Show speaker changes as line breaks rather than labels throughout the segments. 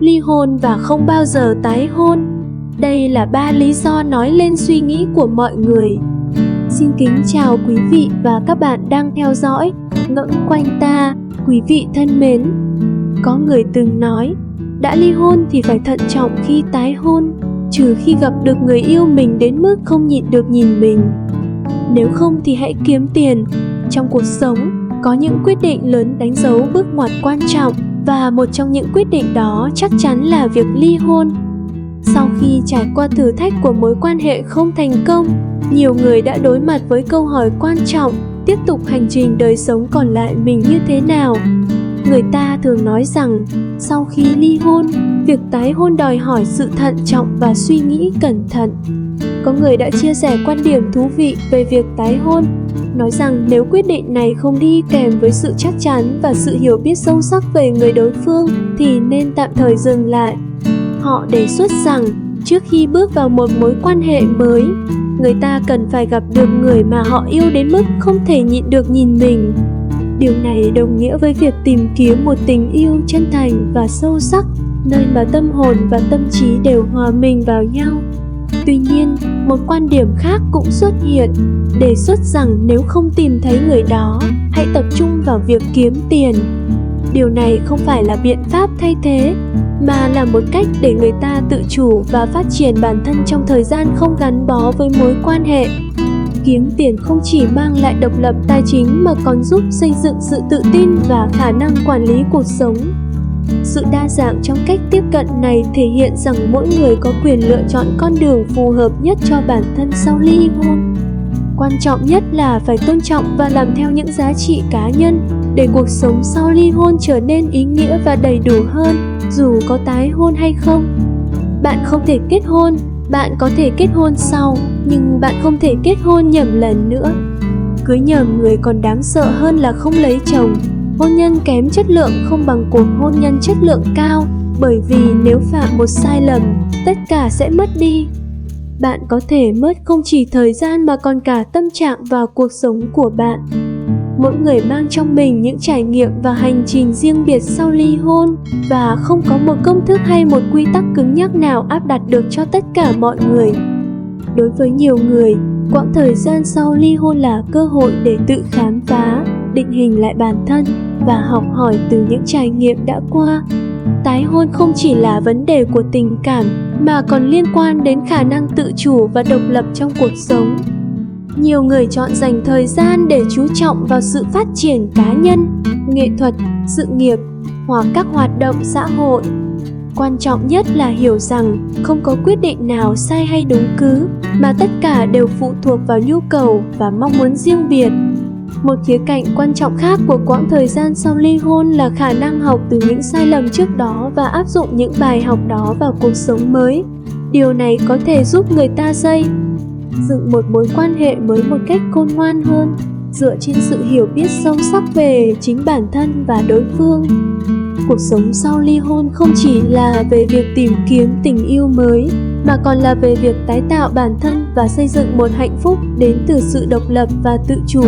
ly hôn và không bao giờ tái hôn. Đây là 3 lý do nói lên suy nghĩ của mọi người. Xin kính chào quý vị và các bạn đang theo dõi Ngẫm Quanh Ta. Quý vị thân mến, có người từng nói, đã ly hôn thì phải thận trọng khi tái hôn, trừ khi gặp được người yêu mình đến mức không nhịn được nhìn mình. Nếu không thì hãy kiếm tiền. Trong cuộc sống, có những quyết định lớn đánh dấu bước ngoặt quan trọng, và một trong những quyết định đó chắc chắn là việc ly hôn. Sau khi trải qua thử thách của mối quan hệ không thành công, nhiều người đã đối mặt với câu hỏi quan trọng: tiếp tục hành trình đời sống còn lại mình như thế nào? Người ta thường nói rằng, sau khi ly hôn, việc tái hôn đòi hỏi sự thận trọng và suy nghĩ cẩn thận. Có người đã chia sẻ quan điểm thú vị về việc tái hôn, nói rằng nếu quyết định này không đi kèm với sự chắc chắn và sự hiểu biết sâu sắc về người đối phương thì nên tạm thời dừng lại. Họ đề xuất rằng, trước khi bước vào một mối quan hệ mới, người ta cần phải gặp được người mà họ yêu đến mức không thể nhịn được nhìn mình. Điều này đồng nghĩa với việc tìm kiếm một tình yêu chân thành và sâu sắc, nơi mà tâm hồn và tâm trí đều hòa mình vào nhau. Tuy nhiên, một quan điểm khác cũng xuất hiện, đề xuất rằng nếu không tìm thấy người đó, hãy tập trung vào việc kiếm tiền. Điều này không phải là biện pháp thay thế, mà là một cách để người ta tự chủ và phát triển bản thân trong thời gian không gắn bó với mối quan hệ. Kiếm tiền không chỉ mang lại độc lập tài chính mà còn giúp xây dựng sự tự tin và khả năng quản lý cuộc sống. Sự đa dạng trong cách tiếp cận này thể hiện rằng mỗi người có quyền lựa chọn con đường phù hợp nhất cho bản thân sau ly hôn. Quan trọng nhất là phải tôn trọng và làm theo những giá trị cá nhân để cuộc sống sau ly hôn trở nên ý nghĩa và đầy đủ hơn, dù có tái hôn hay không. Bạn không thể kết hôn, bạn có thể kết hôn sau, nhưng bạn không thể kết hôn nhầm lần nữa. Cưới nhầm người còn đáng sợ hơn là không lấy chồng. Hôn nhân kém chất lượng không bằng cuộc hôn nhân chất lượng cao, bởi vì nếu phạm một sai lầm, tất cả sẽ mất đi. Bạn có thể mất không chỉ thời gian mà còn cả tâm trạng và cuộc sống của bạn. Mỗi người mang trong mình những trải nghiệm và hành trình riêng biệt sau ly hôn, và không có một công thức hay một quy tắc cứng nhắc nào áp đặt được cho tất cả mọi người. Đối với nhiều người, quãng thời gian sau ly hôn là cơ hội để tự khám phá, định hình lại bản thân và học hỏi từ những trải nghiệm đã qua. Tái hôn không chỉ là vấn đề của tình cảm mà còn liên quan đến khả năng tự chủ và độc lập trong cuộc sống. Nhiều người chọn dành thời gian để chú trọng vào sự phát triển cá nhân, nghệ thuật, sự nghiệp hoặc các hoạt động xã hội. Quan trọng nhất là hiểu rằng không có quyết định nào sai hay đúng cứ, mà tất cả đều phụ thuộc vào nhu cầu và mong muốn riêng biệt. Một khía cạnh quan trọng khác của quãng thời gian sau ly hôn là khả năng học từ những sai lầm trước đó và áp dụng những bài học đó vào cuộc sống mới. Điều này có thể giúp người ta dựng một mối quan hệ mới một cách khôn ngoan hơn, dựa trên sự hiểu biết sâu sắc về chính bản thân và đối phương. Cuộc sống sau ly hôn không chỉ là về việc tìm kiếm tình yêu mới, mà còn là về việc tái tạo bản thân và xây dựng một hạnh phúc đến từ sự độc lập và tự chủ.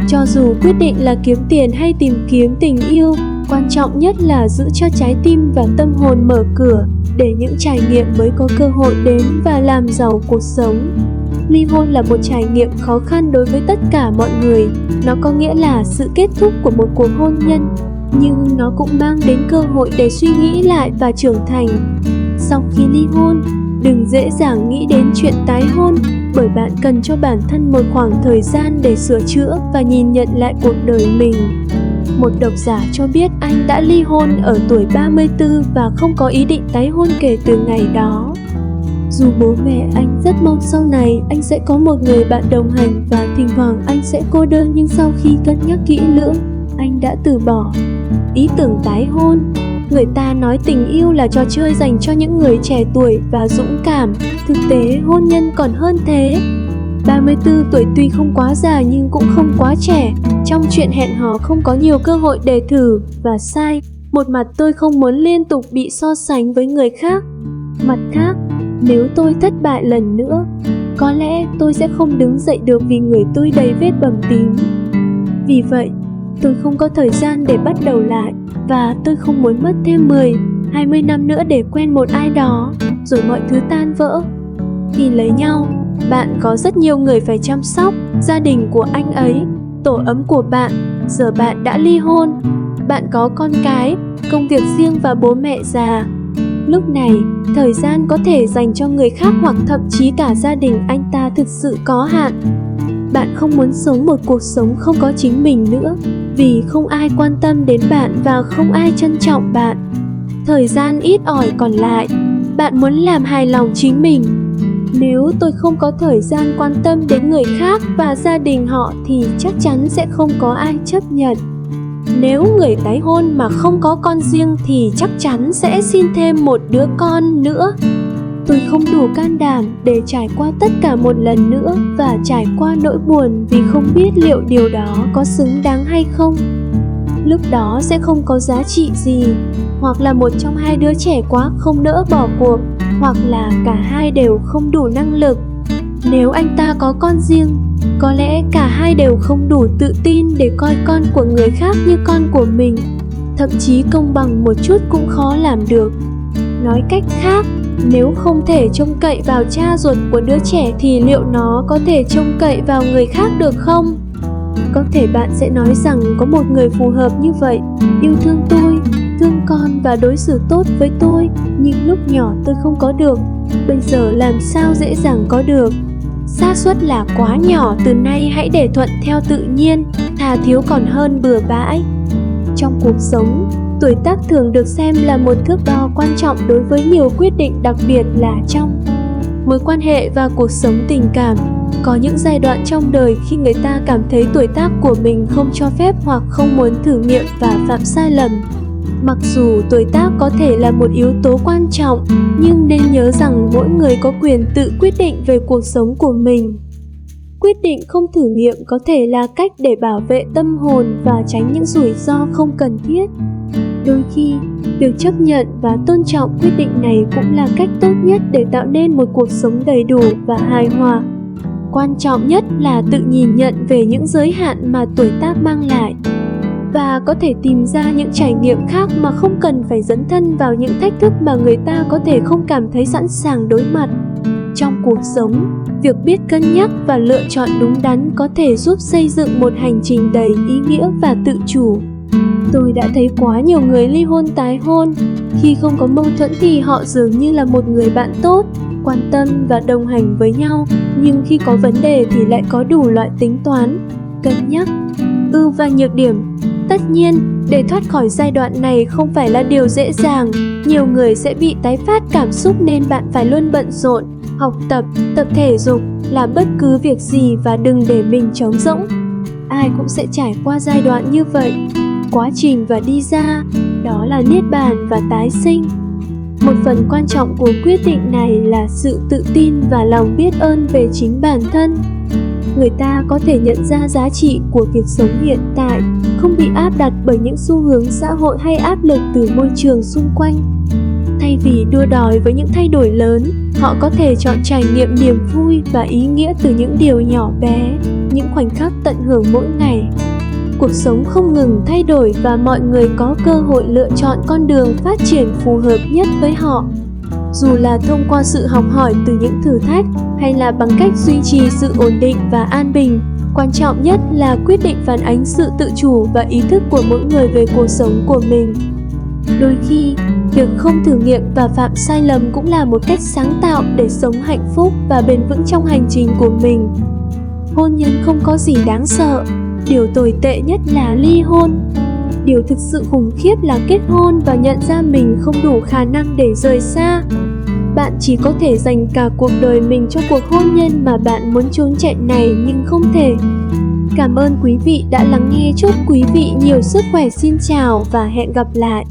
Cho dù quyết định là kiếm tiền hay tìm kiếm tình yêu, quan trọng nhất là giữ cho trái tim và tâm hồn mở cửa để những trải nghiệm mới có cơ hội đến và làm giàu cuộc sống. Ly hôn là một trải nghiệm khó khăn đối với tất cả mọi người. Nó có nghĩa là sự kết thúc của một cuộc hôn nhân, nhưng nó cũng mang đến cơ hội để suy nghĩ lại và trưởng thành. Sau khi ly hôn, đừng dễ dàng nghĩ đến chuyện tái hôn, bởi bạn cần cho bản thân một khoảng thời gian để sửa chữa và nhìn nhận lại cuộc đời mình. Một độc giả cho biết anh đã ly hôn ở tuổi 34 và không có ý định tái hôn kể từ ngày đó. Dù bố mẹ anh rất mong sau này anh sẽ có một người bạn đồng hành và thỉnh thoảng anh sẽ cô đơn, nhưng sau khi cân nhắc kỹ lưỡng, anh đã từ bỏ ý tưởng tái hôn. Người ta nói tình yêu là trò chơi dành cho những người trẻ tuổi và dũng cảm. Thực tế, hôn nhân còn hơn thế. 34 tuổi tuy không quá già nhưng cũng không quá trẻ. Trong chuyện hẹn hò không có nhiều cơ hội để thử và sai. Một mặt tôi không muốn liên tục bị so sánh với người khác. Mặt khác, nếu tôi thất bại lần nữa, có lẽ tôi sẽ không đứng dậy được vì người tôi đầy vết bầm tím. Vì vậy, tôi không có thời gian để bắt đầu lại. và tôi không muốn mất thêm 10, 20 năm nữa để quen một ai đó, rồi mọi thứ tan vỡ. Khi lấy nhau, bạn có rất nhiều người phải chăm sóc, gia đình của anh ấy, tổ ấm của bạn, giờ bạn đã ly hôn. Bạn có con cái, công việc riêng và bố mẹ già. Lúc này, thời gian có thể dành cho người khác hoặc thậm chí cả gia đình anh ta thực sự có hạn. Bạn không muốn sống một cuộc sống không có chính mình nữa, vì không ai quan tâm đến bạn và không ai trân trọng bạn. Thời gian ít ỏi còn lại, bạn muốn làm hài lòng chính mình. Nếu tôi không có thời gian quan tâm đến người khác và gia đình họ thì chắc chắn sẽ không có ai chấp nhận. Nếu người tái hôn mà không có con riêng thì chắc chắn sẽ xin thêm một đứa con nữa. Tôi không đủ can đảm để trải qua tất cả một lần nữa và trải qua nỗi buồn vì không biết liệu điều đó có xứng đáng hay không. Lúc đó sẽ không có giá trị gì, hoặc là một trong hai đứa trẻ quá không nỡ bỏ cuộc, hoặc là cả hai đều không đủ năng lực. Nếu anh ta có con riêng, có lẽ cả hai đều không đủ tự tin để coi con của người khác như con của mình. Thậm chí công bằng một chút cũng khó làm được. Nói cách khác, nếu không thể trông cậy vào cha ruột của đứa trẻ thì liệu nó có thể trông cậy vào người khác được không? Có thể bạn sẽ nói rằng có một người phù hợp như vậy, yêu thương tôi, thương con và đối xử tốt với tôi, nhưng lúc nhỏ tôi không có được, bây giờ làm sao dễ dàng có được. Xác suất là quá nhỏ, từ nay hãy để thuận theo tự nhiên, thà thiếu còn hơn bừa bãi. Trong cuộc sống, tuổi tác thường được xem là một thước đo quan trọng đối với nhiều quyết định, đặc biệt là trong mối quan hệ và cuộc sống tình cảm. Có những giai đoạn trong đời khi người ta cảm thấy tuổi tác của mình không cho phép hoặc không muốn thử nghiệm và phạm sai lầm. Mặc dù tuổi tác có thể là một yếu tố quan trọng, nhưng nên nhớ rằng mỗi người có quyền tự quyết định về cuộc sống của mình. Quyết định không thử nghiệm có thể là cách để bảo vệ tâm hồn và tránh những rủi ro không cần thiết. Đôi khi, việc chấp nhận và tôn trọng quyết định này cũng là cách tốt nhất để tạo nên một cuộc sống đầy đủ và hài hòa. Quan trọng nhất là tự nhìn nhận về những giới hạn mà tuổi tác mang lại, và có thể tìm ra những trải nghiệm khác mà không cần phải dấn thân vào những thách thức mà người ta có thể không cảm thấy sẵn sàng đối mặt. Trong cuộc sống, việc biết cân nhắc và lựa chọn đúng đắn có thể giúp xây dựng một hành trình đầy ý nghĩa và tự chủ. Tôi đã thấy quá nhiều người ly hôn tái hôn. Khi không có mâu thuẫn thì họ dường như là một người bạn tốt, quan tâm và đồng hành với nhau, nhưng khi có vấn đề thì lại có đủ loại tính toán, cân nhắc, ưu và nhược điểm. Tất nhiên, để thoát khỏi giai đoạn này không phải là điều dễ dàng. Nhiều người sẽ bị tái phát cảm xúc nên bạn phải luôn bận rộn, học tập, tập thể dục, làm bất cứ việc gì và đừng để mình trống rỗng. Ai cũng sẽ trải qua giai đoạn như vậy. Quá trình và đi ra, đó là niết bàn và tái sinh. Một phần quan trọng của quyết định này là sự tự tin và lòng biết ơn về chính bản thân. Người ta có thể nhận ra giá trị của việc sống hiện tại, không bị áp đặt bởi những xu hướng xã hội hay áp lực từ môi trường xung quanh. Thay vì đua đòi với những thay đổi lớn, họ có thể chọn trải nghiệm niềm vui và ý nghĩa từ những điều nhỏ bé, những khoảnh khắc tận hưởng mỗi ngày. Cuộc sống không ngừng thay đổi và mọi người có cơ hội lựa chọn con đường phát triển phù hợp nhất với họ. Dù là thông qua sự học hỏi từ những thử thách hay là bằng cách duy trì sự ổn định và an bình, quan trọng nhất là quyết định phản ánh sự tự chủ và ý thức của mỗi người về cuộc sống của mình. Đôi khi, việc không thử nghiệm và phạm sai lầm cũng là một cách sáng tạo để sống hạnh phúc và bền vững trong hành trình của mình. Hôn nhân không có gì đáng sợ, điều tồi tệ nhất là ly hôn. Điều thực sự khủng khiếp là kết hôn và nhận ra mình không đủ khả năng để rời xa. Bạn chỉ có thể dành cả cuộc đời mình cho cuộc hôn nhân mà bạn muốn trốn chạy này nhưng không thể. Cảm ơn quý vị đã lắng nghe, chúc quý vị nhiều sức khỏe, xin chào và hẹn gặp lại.